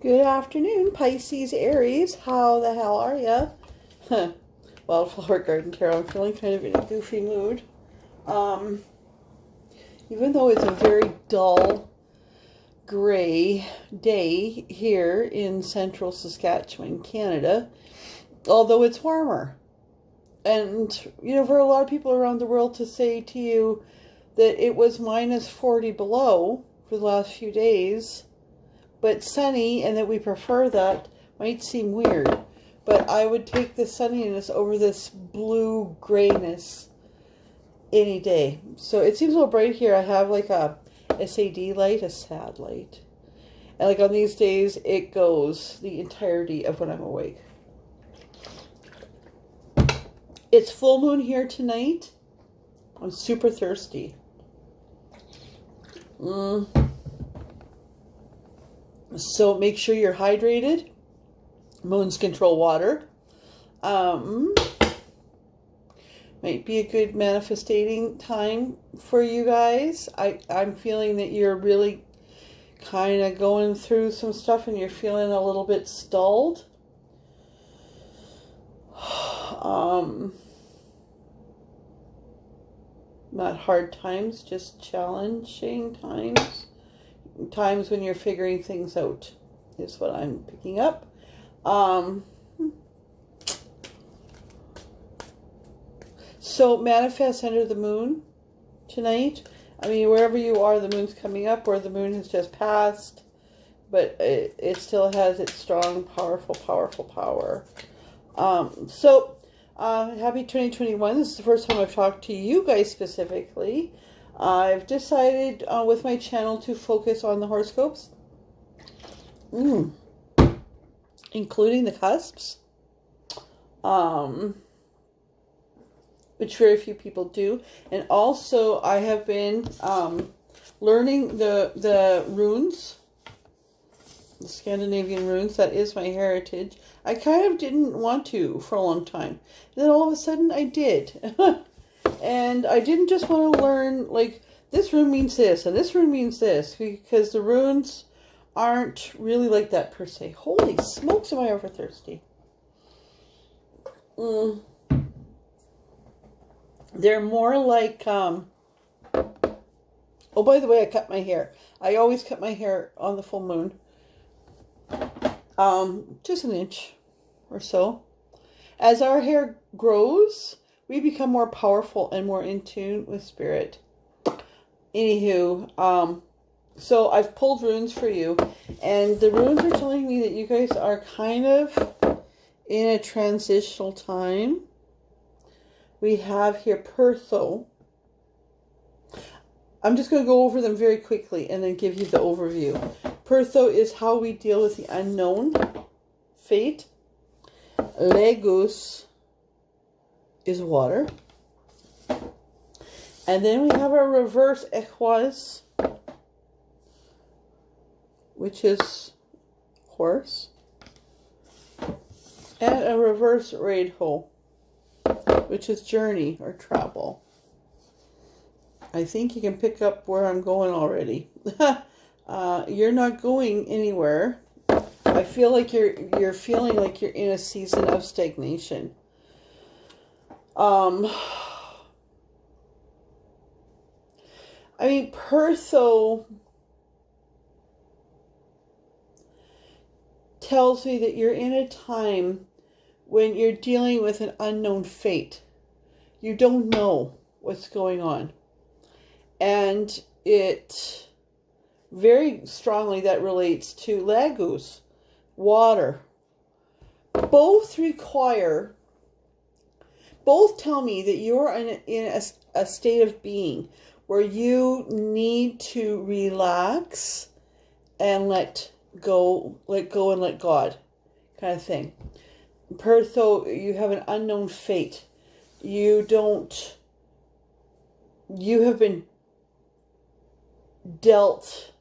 Good afternoon, Pisces Aries. How the hell are ya? Wildflower Garden Tarot. I'm feeling kind of in a goofy mood. Even though it's a very dull, gray day here in central Saskatchewan, Canada, although it's warmer. And, for a lot of people around the world to say to you that it was minus 40 below for the last few days, but sunny, and that we prefer that, might seem weird. But I would take the sunniness over this blue grayness any day. So it seems a little bright here. I have like a SAD light, a sad light. And like on these days, it goes the entirety of when I'm awake. It's full moon here tonight. I'm super thirsty. So make sure you're hydrated. Moons control water. Might be a good manifesting time for you guys. I'm feeling that you're really kind of going through some stuff and you're feeling a little bit stalled. Not hard times, just challenging times. Times when you're figuring things out is what I'm picking up. So manifest under the moon tonight. I mean, wherever you are, the moon's coming up, or the moon has just passed, but it still has its strong, powerful power. Happy 2021. This is the first time I've talked to you guys specifically. I've decided with my channel to focus on the horoscopes, including the cusps, which very few people do. And also I have been learning the runes, the Scandinavian runes. That is my heritage. I kind of didn't want to for a long time. Then all of a sudden I did. And I didn't just want to learn, like, this rune means this, and this rune means this, because the runes aren't really like that per se. Holy smokes, am I over thirsty. They're more like, oh, by the way, I cut my hair. I always cut my hair on the full moon. Just an inch or so. As our hair grows, we become more powerful and more in tune with spirit. Anywho, so I've pulled runes for you, and the runes are telling me that you guys are kind of in a transitional time. We have here Pertho. I'm just going to go over them very quickly and then give you the overview. Pertho is how we deal with the unknown, fate. Legus is water. And then we have our reverse Equus, which is horse. And a reverse Raidho, which is journey or travel. I think you can pick up where I'm going already. You're not going anywhere. I feel like you're feeling like you're in a season of stagnation. I mean, Pertho tells me that you're in a time when you're dealing with an unknown fate. You don't know what's going on. And it very strongly that relates to Lagus, water. Both tell me that you're in a state of being where you need to relax and let go and let God kind of thing. Pertho, you have an unknown fate. You have been dealt,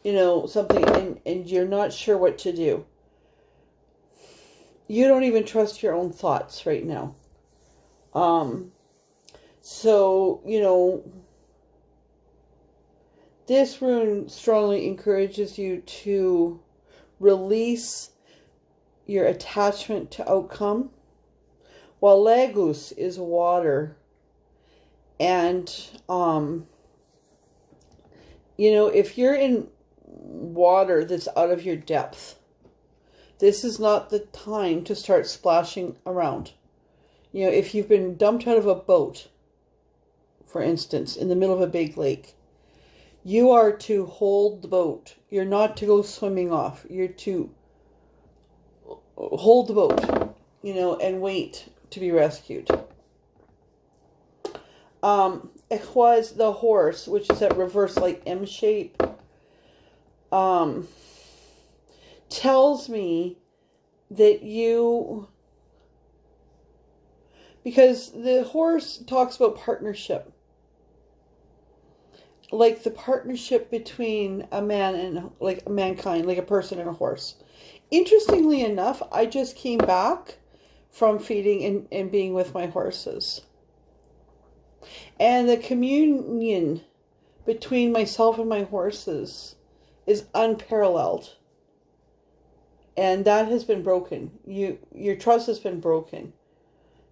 something, and you're not sure what to do. You don't even trust your own thoughts right now. So, This rune strongly encourages you to release your attachment to outcome, while Lagus is water. And, you know, if you're in water that's out of your depth, this is not the time to start splashing around. You know, if you've been dumped out of a boat, for instance, in the middle of a big lake, you are to hold the boat. You're not to go swimming off. You're to hold the boat, you know, and wait to be rescued. It was the horse, which is that reverse, like M shape, tells me that you, because the horse talks about partnership, like the partnership between a man and, like, mankind, like a person and a horse. Interestingly enough, I just came back from feeding and being with my horses. And the communion between myself and my horses is unparalleled. And that has been broken. Your trust has been broken.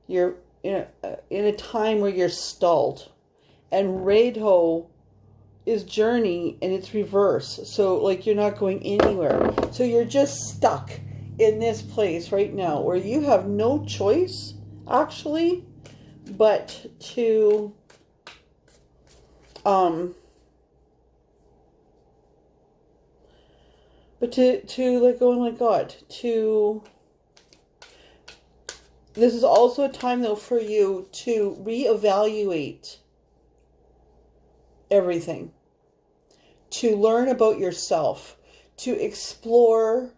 You're in a time where you're stalled. And Radho is journey, and it's reverse. So, like, you're not going anywhere. So you're just stuck in this place right now where you have no choice, actually, but to let go and let God. This is also a time, though, for you to reevaluate everything, to learn about yourself, to explore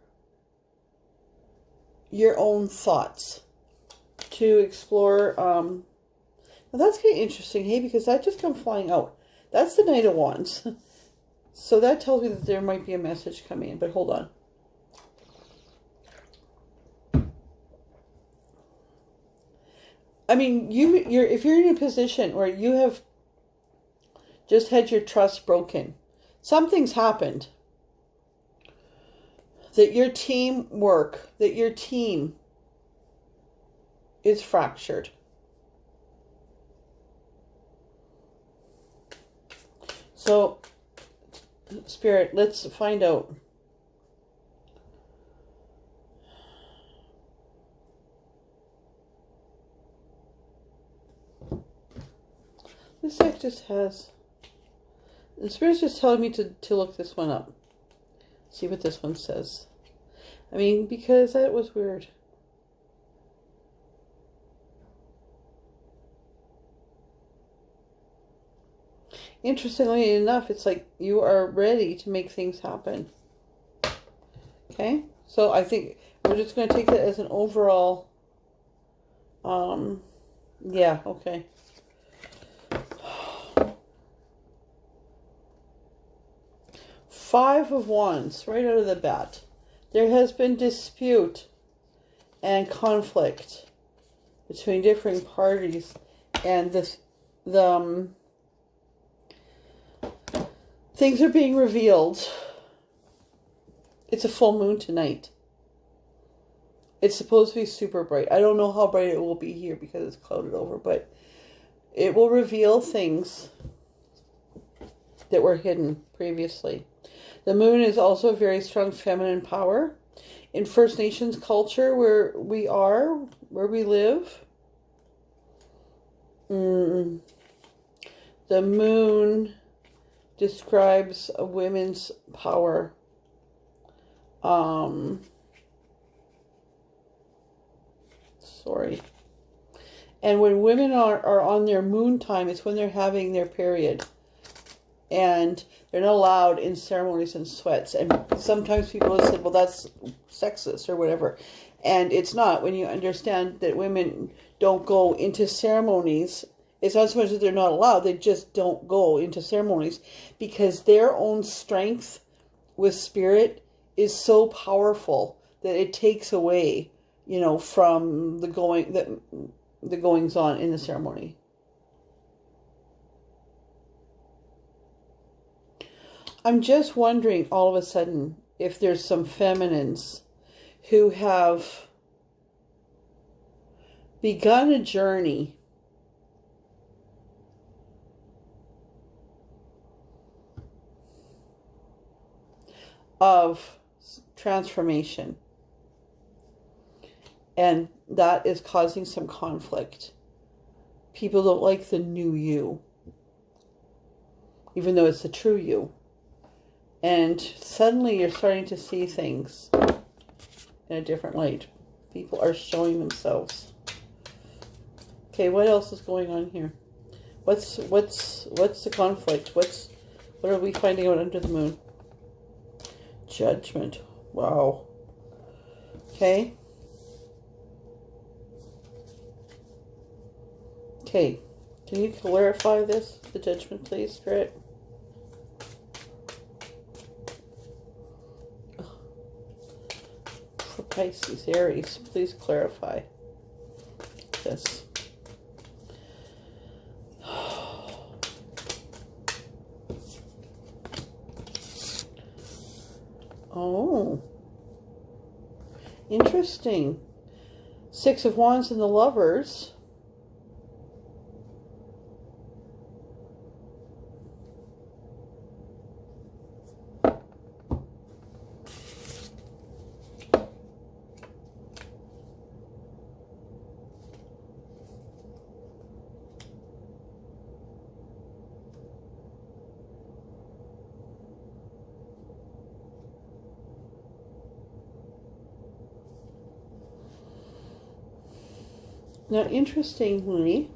your own thoughts, to explore, now that's kind of interesting, hey, because that just come flying out. That's the Knight of Wands. So that tells me that there might be a message coming in, but hold on. I mean, if you're in a position where you have just had your trust broken, something's happened, that your team is fractured. So, Spirit, let's find out. This deck just has... The Spirit's just telling me to look this one up. See what this one says. I mean, because that was weird. Interestingly enough, it's like you are ready to make things happen. Okay? So I think we're just going to take it as an overall... yeah, okay. Five of Wands, right out of the bat. There has been dispute and conflict between different parties, and things are being revealed. It's a full moon tonight. It's supposed to be super bright. I don't know how bright it will be here because it's clouded over, but it will reveal things that were hidden previously. The moon is also a very strong feminine power. In First Nations culture, where we live, the moon describes a women's power. Sorry. And when women are on their moon time, it's when they're having their period. And they're not allowed in ceremonies and sweats. And sometimes people have said, well, that's sexist or whatever. And it's not. When you understand that women don't go into ceremonies, it's not so much that they're not allowed, they just don't go into ceremonies because their own strength with spirit is so powerful that it takes away, you know, from the goings on in the ceremony. I'm just wondering all of a sudden if there's some feminines who have begun a journey of transformation, and that is causing some conflict. People don't like the new you, even though it's the true you. And suddenly you're starting to see things in a different light. People are showing themselves. Okay, what else is going on here? What's the conflict? What are we finding out under the moon? Judgment. Wow. Okay. Okay. Can you clarify this, the Judgment, please, Spirit? For Pisces Aries, please clarify this. Oh, interesting. Six of Wands and the Lovers. Now, interestingly,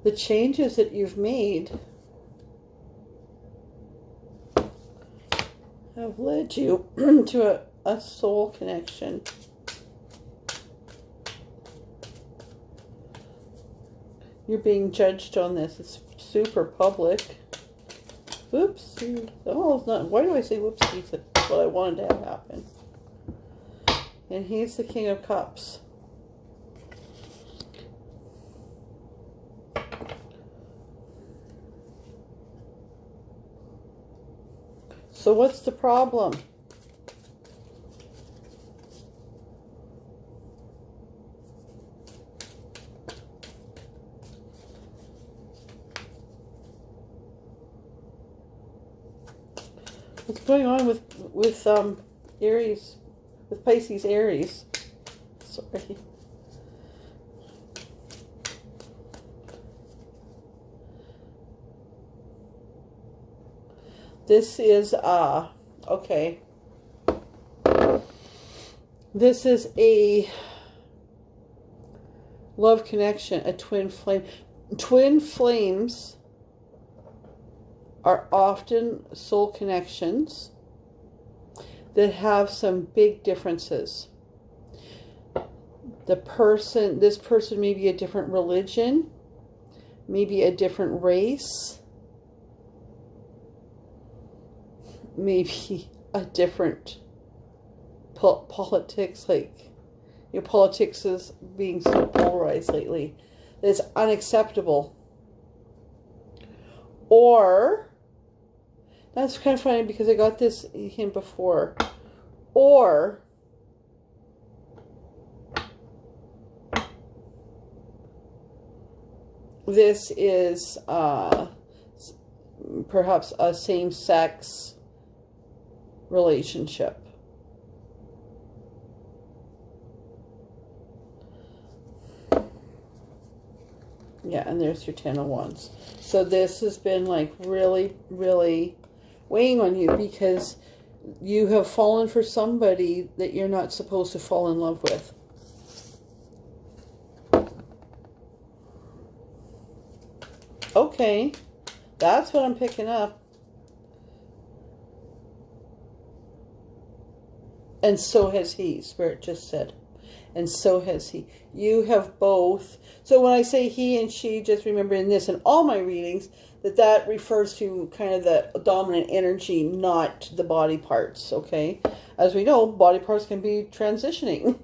the changes that you've made have led you to a soul connection. You're being judged on this. It's super public. Whoopsie. Oh, it's not. Why do I say whoopsie? That's what I wanted to have happen. And he's the King of Cups. So what's the problem? What's going on with Aries, with Pisces Aries? Sorry. This is okay. This is a love connection, a twin flame. Twin flames are often soul connections that have some big differences. This person may be a different religion, maybe a different race, maybe a different politics, like, you know, politics is being so polarized lately. It's unacceptable. Or, that's kind of funny because I got this hint before. Or, this is perhaps a same-sex relationship. Yeah, and there's your Ten of Wands. So this has been like really, really weighing on you because you have fallen for somebody that you're not supposed to fall in love with. Okay, that's what I'm picking up. And so has he, Spirit just said. And so has he. You have both. So when I say he and she, just remember in this and all my readings, that refers to kind of the dominant energy, not the body parts, okay? As we know, body parts can be transitioning.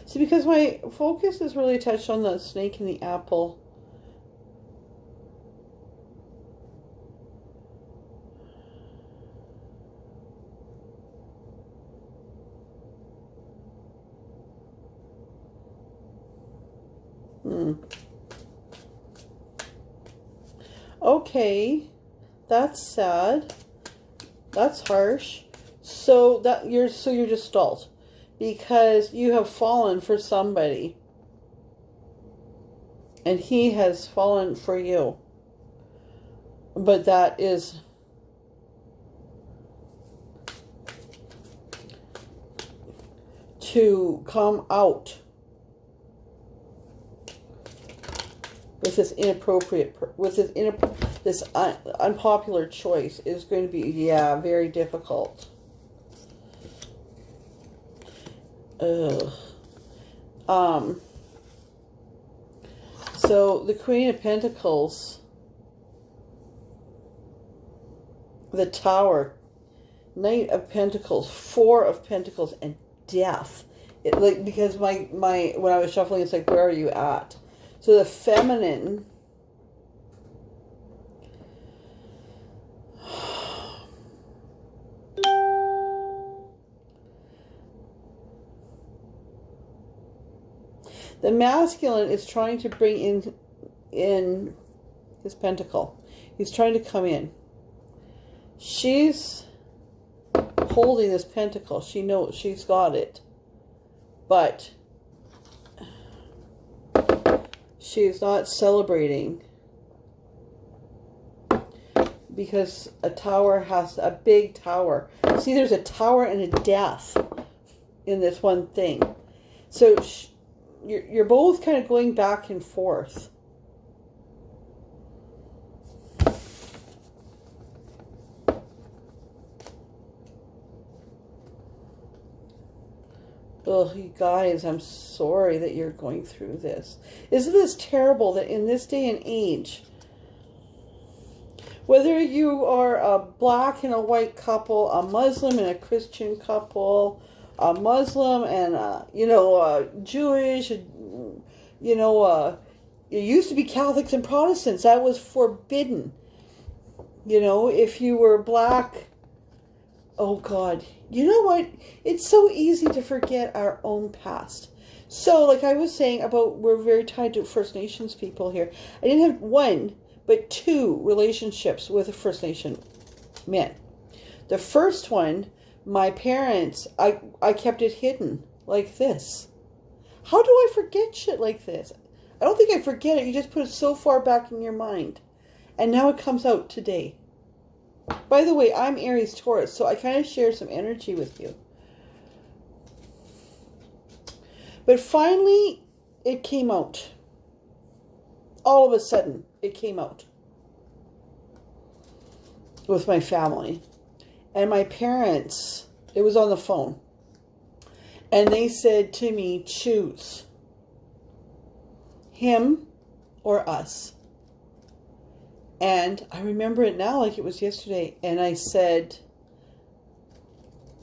See, because my focus is really touched on the snake and the apple. Okay, that's sad. That's harsh. So you're just stalled because you have fallen for somebody and he has fallen for you. But that is to come out with this unpopular choice is going to be, yeah, very difficult. So the Queen of Pentacles, the Tower, Knight of Pentacles, Four of Pentacles, and Death. Because when I was shuffling, it's like, where are you at? So the feminine, the masculine is trying to bring in his pentacle. He's trying to come in. She's holding this pentacle. She knows she's got it. But she's not celebrating because a big tower. See, there's a tower and a death in this one thing. So you're both kind of going back and forth. Oh, you guys, I'm sorry that you're going through this. Isn't this terrible that in this day and age, whether you are a black and a white couple, a Muslim and a Christian couple, a Muslim and a Jewish, it used to be Catholics and Protestants. That was forbidden. If you were black, oh God, you know what? It's so easy to forget our own past. So, like I was saying about, we're very tied to First Nations people here. I didn't have one, but two relationships with a First Nation men. The first one, my parents, I kept it hidden like this. How do I forget shit like this? I don't think I forget it. You just put it so far back in your mind. And now it comes out today. By the way, I'm Aries Taurus, so I kind of share some energy with you. But finally, it came out. All of a sudden, it came out. With my family. And my parents, it was on the phone. And they said to me, choose him or us. And I remember it now like it was yesterday. And I said,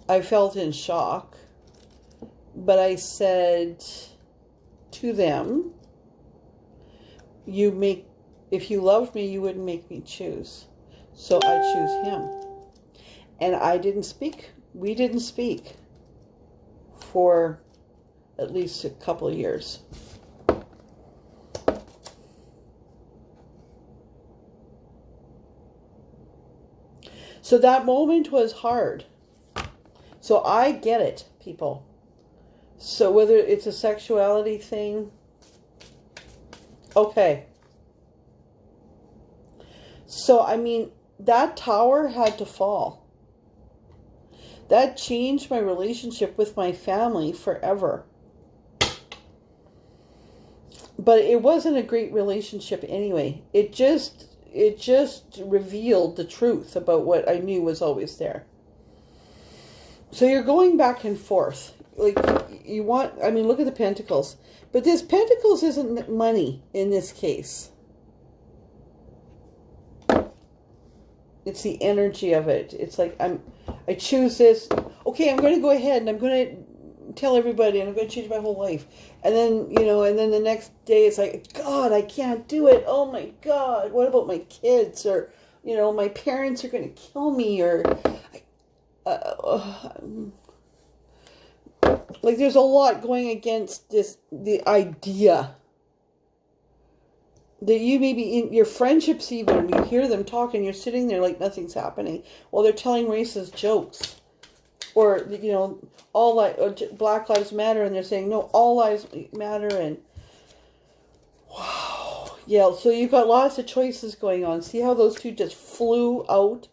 I felt in shock. But I said to them, if you loved me, you wouldn't make me choose. So I choose him. And I didn't speak. We didn't speak for at least a couple of years. So that moment was hard. So I get it, people. So whether it's a sexuality thing, okay. So, I mean, that tower had to fall. That changed my relationship with my family forever. But it wasn't a great relationship anyway. It just revealed the truth about what I knew was always there. So you're going back and forth. Like, look at the pentacles. But this pentacles isn't money in this case. It's the energy of it. It's like, I choose this. Okay, I'm going to go ahead and I'm going to tell everybody, and I'm going to change my whole life. And then, you know, and then the next day it's like, God, I can't do it. Oh my God, what about my kids? Or, you know, my parents are going to kill me. Or, like, there's a lot going against the idea that you maybe in your friendships, even you hear them talk and you're sitting there like nothing's happening while they're telling racist jokes, or, you know, Black Lives Matter, and they're saying no, all lives matter. And wow, yeah. So you've got lots of choices going on. See how those two just flew out?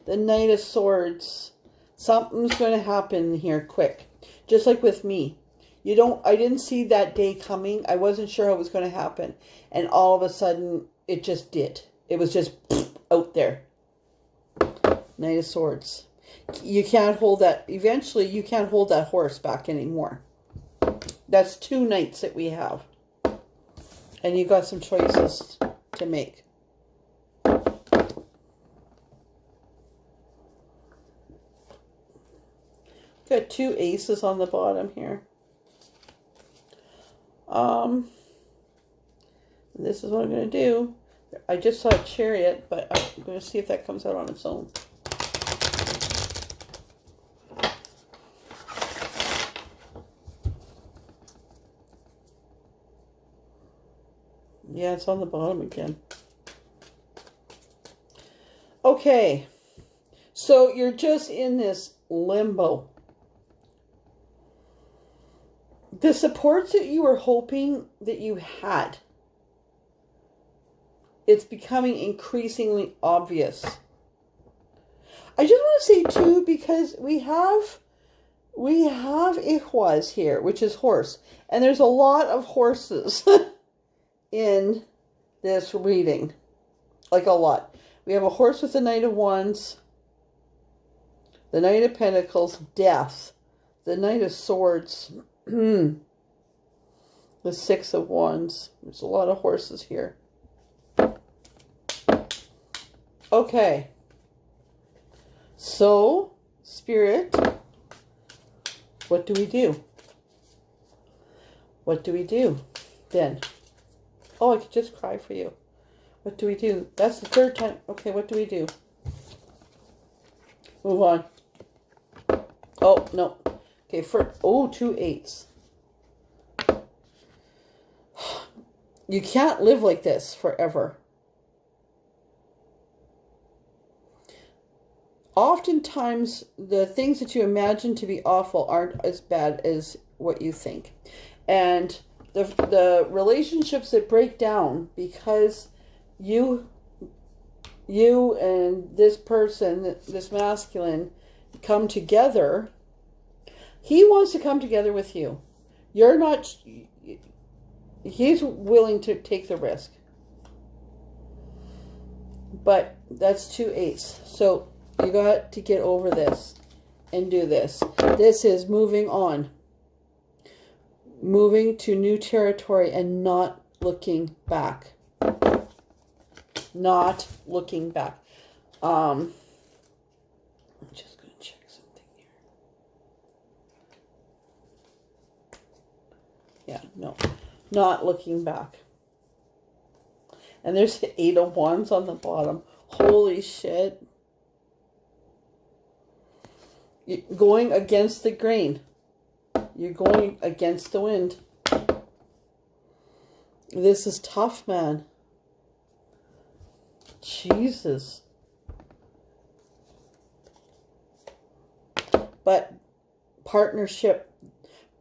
The Knight of Swords. Something's going to happen here quick, just like with me. I didn't see that day coming. I wasn't sure how it was going to happen. And all of a sudden, it just did. It was just out there. Knight of Swords. You can't hold that. Eventually, you can't hold that horse back anymore. That's 2 knights that we have. And you got some choices to make. Got 2 aces on the bottom here. This is what I'm going to do. I just saw a Chariot, but I'm going to see if that comes out on its own. Yeah, it's on the bottom again. Okay. So you're just in this limbo. The supports that you were hoping that you had, it's becoming increasingly obvious. I just want to say too, because we have Ihwaz here, which is horse, and there's a lot of horses in this reading, like a lot. We have a horse with the Knight of Wands, the Knight of Pentacles, Death, the Knight of Swords, the 6 of Wands. There's a lot of horses here. Okay. So, Spirit, what do we do? What do we do then? Oh, I could just cry for you. What do we do? That's the 3rd time. Okay, what do we do? Move on. Oh, no. Okay, oh, 2 8s. You can't live like this forever. Oftentimes, the things that you imagine to be awful aren't as bad as what you think. And the relationships that break down because you and this person, this masculine, come together. He wants to come together with you. You're not... He's willing to take the risk. But that's 2 8s. So you got to get over this and do this. This is moving on. Moving to new territory and not looking back. Not looking back. I'm just going to check something here. Yeah, no. Not looking back. And there's the 8 of Wands on the bottom. Holy shit. You're going against the grain. You're going against the wind. This is tough, man. Jesus. But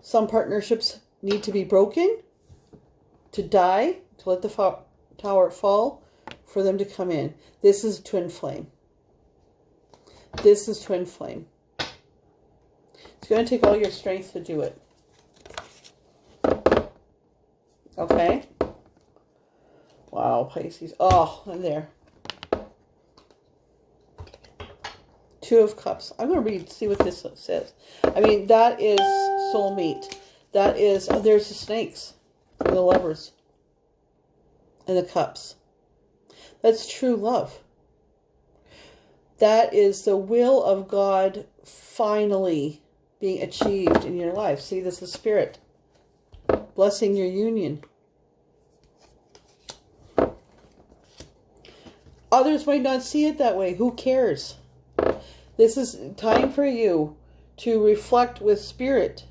some partnerships need to be broken, to die, to let the tower fall, for them to come in. This is twin flame. This is twin flame. It's going to take all your strength to do it. Okay? Wow, Pisces. Oh, I'm there. 2 of Cups. I'm going to read, see what this says. I mean, that is soulmate. That is, there's the snakes. And the Lovers. And the Cups. That's true love. That is the will of God finally being achieved in your life. See, this is Spirit blessing your union. Others might not see it that way. Who cares? This is time for you to reflect with Spirit,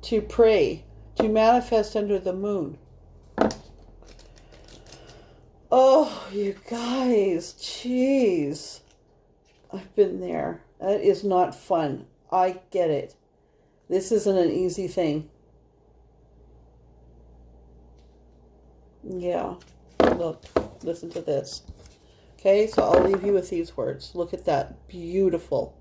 to pray, to manifest under the moon. Oh, you guys, jeez. I've been there. That is not fun. I get it. This isn't an easy thing. Yeah. Look, listen to this. Okay, so I'll leave you with these words. Look at that. Beautiful.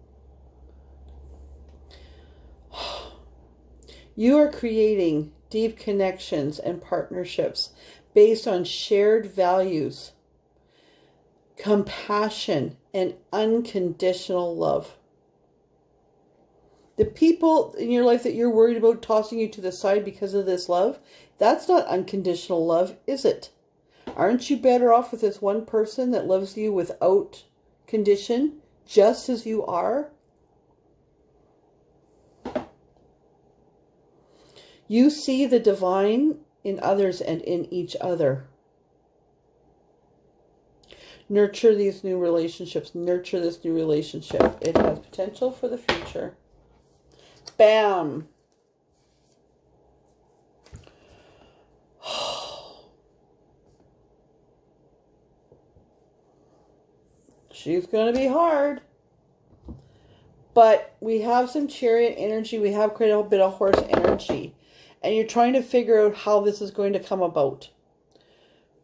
You are creating deep connections and partnerships based on shared values, compassion, and unconditional love. The people in your life that you're worried about tossing you to the side because of this love, that's not unconditional love, is it? Aren't you better off with this one person that loves you without condition, just as you are? You see the divine in others and in each other. Nurture these new relationships. Nurture this new relationship. It has potential for the future. Bam! She's going to be hard. But we have some Chariot energy. We have quite a bit of Horse energy. And you're trying to figure out how this is going to come about.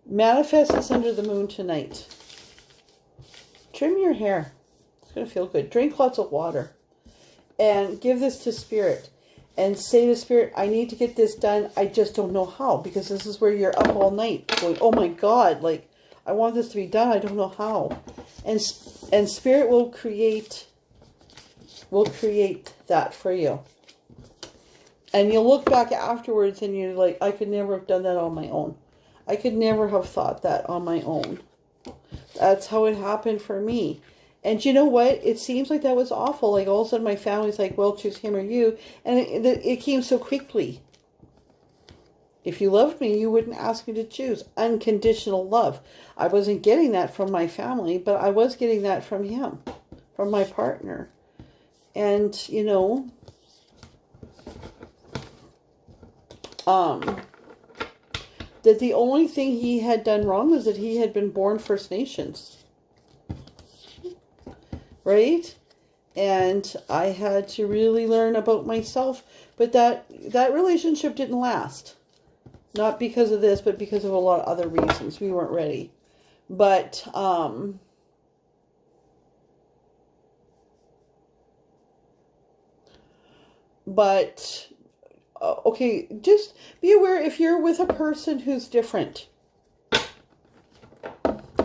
Manifest this under the moon tonight. Trim your hair. It's going to feel good. Drink lots of water. And give this to Spirit. And say to Spirit, I need to get this done. I just don't know how. Because this is where you're up all night going, oh my God, like, I want this to be done. I don't know how. And Spirit will create that for you. And you'll look back afterwards and you're like, I could never have done that on my own. I could never have thought that on my own. That's how it happened for me. And you know what? It seems like that was awful. Like all of a sudden my family's like, well, choose him or you. And it came so quickly. If you loved me, you wouldn't ask me to choose. Unconditional love. I wasn't getting that from my family, but I was getting that from him, from my partner. And, you know, that the only thing he had done wrong was that he had been born First Nations. Right? And I had to really learn about myself. But that relationship didn't last. Not because of this, but because of a lot of other reasons. We weren't ready. But, okay, just be aware if you're with a person who's different.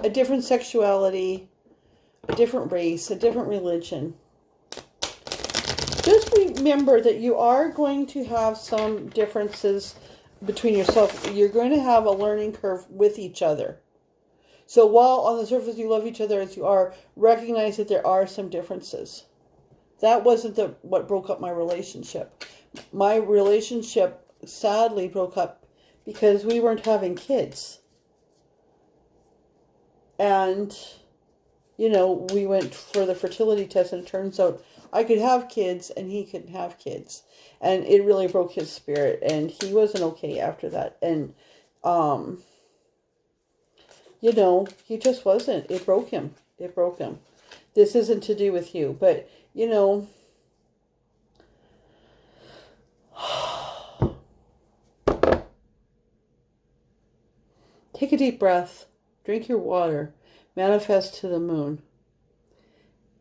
A different sexuality, a different race, a different religion. Just remember that you are going to have some differences between yourself. You're going to have a learning curve with each other. So while on the surface you love each other as you are, recognize that there are some differences. That wasn't what broke up my relationship. My relationship sadly broke up because we weren't having kids. And, you know, we went for the fertility test and it turns out I could have kids and he couldn't have kids. And it really broke his spirit and he wasn't okay after that. And, you know, he just wasn't. It broke him. It broke him. This isn't to do with you, but, you know, take a deep breath, drink your water, manifest to the moon,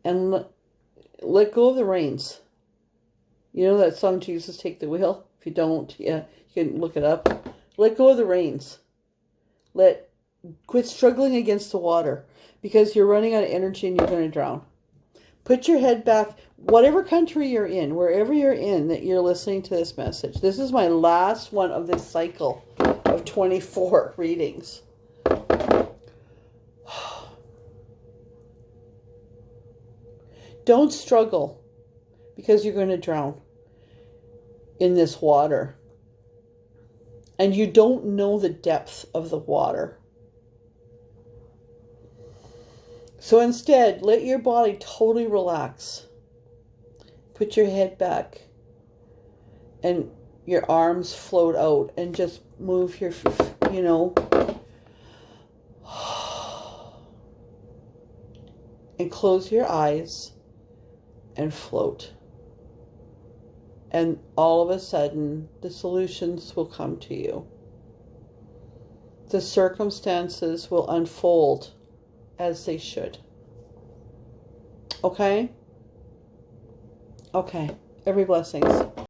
and let go of the reins. You know that song, Jesus Take the Wheel? If you don't, yeah, you can look it up. Let go of the reins. Quit struggling against the water because you're running out of energy and you're going to drown. Put your head back, whatever country you're in, wherever you're in that you're listening to this message. This is my last one of this cycle of 24 readings. Don't struggle because you're going to drown. in this water. And you don't know the depth of the water. So instead, let your body totally relax. Put your head back and your arms float out and just move your, you know, and close your eyes and float. And all of a sudden, the solutions will come to you. The circumstances will unfold as they should. Okay? Okay. Every blessings.